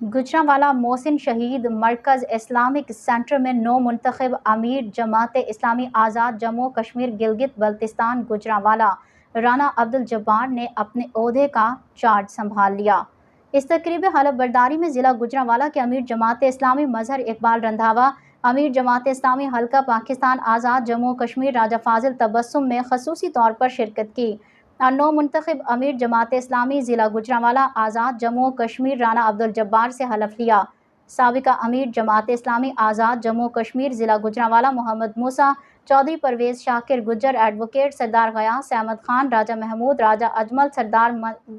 गुजरांवाला मोहसिन शहीद मरकज़ Islamic centre में नौ मुंतखब अमीर जमात इस्लामी आज़ाद जम्मू कश्मीर गिलगित बल्तिस्तान गुजरांवाला राना अब्दुल जब्बार ने अपने ओहदे का चार्ज संभाल लिया। इस तकरीब हलफ बर्दारी में ज़िला गुजरांवाला के अमीर जमात इस्लामी मजहर इकबाल रंधावा, अमीर जमात इस्लामी हल्का पाकिस्तान आज़ाद जम्मू कश्मीर राजा फाजिल तबस्सुम में खसूसी तौर पर शिरकत की और नौ मुंतखब अमीर जमात इस्लामी ज़िला गुजरांवाला आज़ाद जम्मू कश्मीर राना अब्दुल जब्बार से हलफ लिया। साबिका अमीर जमात इस्लामी आज़ाद जम्मू कश्मीर ज़िला गुजरांवाला मोहम्मद मूसा, चौधरी परवेज़ शाकिर गुज्जर, एडवोकेट सरदार गयास अहमद खान, राजा महमूद, राजा अजमल, सरदार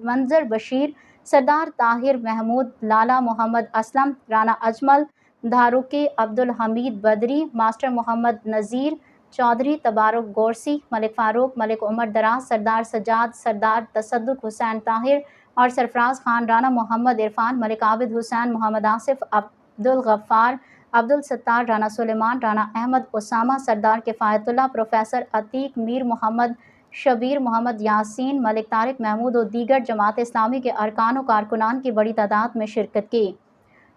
मंजर बशीर, सरदार ताहिर महमूद, लाला मोहम्मद असलम, राना अजमल धारुकी, अब्दुल हमीद बदरी, मास्टर मोहम्मद नज़ीर, चौधरी तबारुक गोरसी, मलिक फ़ारूक, मलिक उमर दराज, सरदार सजाद, सरदार तसद्दुक हुसैन ताहिर और सरफराज खान, राना मोहम्मद इरफान, मलिक आबिद हुसैन, मोहम्मद आसिफ, अब्दुल गफ्फार, अब्दुल सत्तार, राना सुलेमान, राना अहमद उसामा, सरदार किफ़ायतुल्लाह, प्रोफेसर अतीक, मीर मोहम्मद शबीर, मोहम्मद यासीन, मलिक तारिक महमूद और दीगर जमात इस्लामी के अरकान व कारकुनान की बड़ी तादाद में शिरकत की।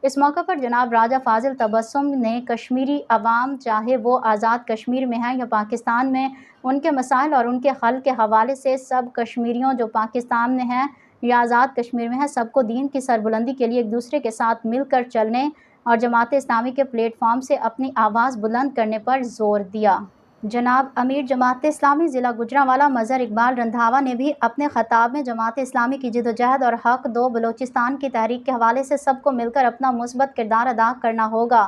इस मौके पर जनाब राजा फाजिल तबस्सुम ने कश्मीरी अवाम, चाहे वो आज़ाद कश्मीर में हैं या पाकिस्तान में, उनके मसाइल और उनके हल के हवाले से सब कश्मीरियों जो पाकिस्तान में हैं या आज़ाद कश्मीर में हैं, सबको दीन की सरबुलंदी के लिए एक दूसरे के साथ मिलकर चलने और जमात इस्लामी के प्लेटफॉर्म से अपनी आवाज़ बुलंद करने पर ज़ोर दिया। जनाब अमीर जमात इस्लामी ज़िला गुजरांवाला मजहर इकबाल रंधावा ने भी अपने ख़ताब में जमात इस्लामी की जिदोजहद और हक़ दो बलोचिस्तान की तहरीक के हवाले से सबको मिलकर अपना मुस्बत किरदार अदा करना होगा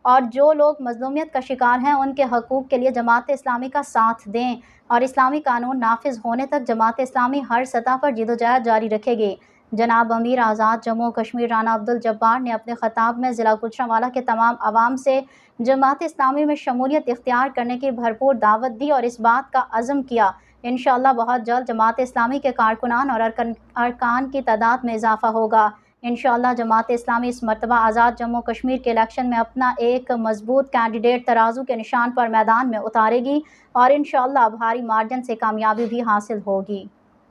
और जो लोग मज़लूमियत का शिकार हैं उनके हकूक़ के लिए जमात इस्लामी का साथ दें और इस्लामी कानून नाफिज होने तक जमात इस्लामी हर सतह पर जिदोजहद जारी रखेगी। जनाब अमीर आज़ाद जम्मू कश्मीर राना अब्दुल जब्बार ने अपने ख़ताब में ज़िला गुजरांवाला के तमाम आवाम से जमात इस्लामी में शमूलियत इख्तियार करने की भरपूर दावत दी और इस बात का अज़्म किया इंशाअल्लाह बहुत जल्द जमात इस्लामी के कारकुनान और अरकान की तादाद में इजाफ़ा होगा। इंशाअल्लाह जमात इस्लामी इस मरतबा आज़ाद जम्मू कश्मीर के इलेक्शन में अपना एक मजबूत कैंडिडेट तराजू के निशान पर मैदान में उतारेगी और इंशाअल्लाह भारी मार्जिन से कामयाबी भी हासिल होगी।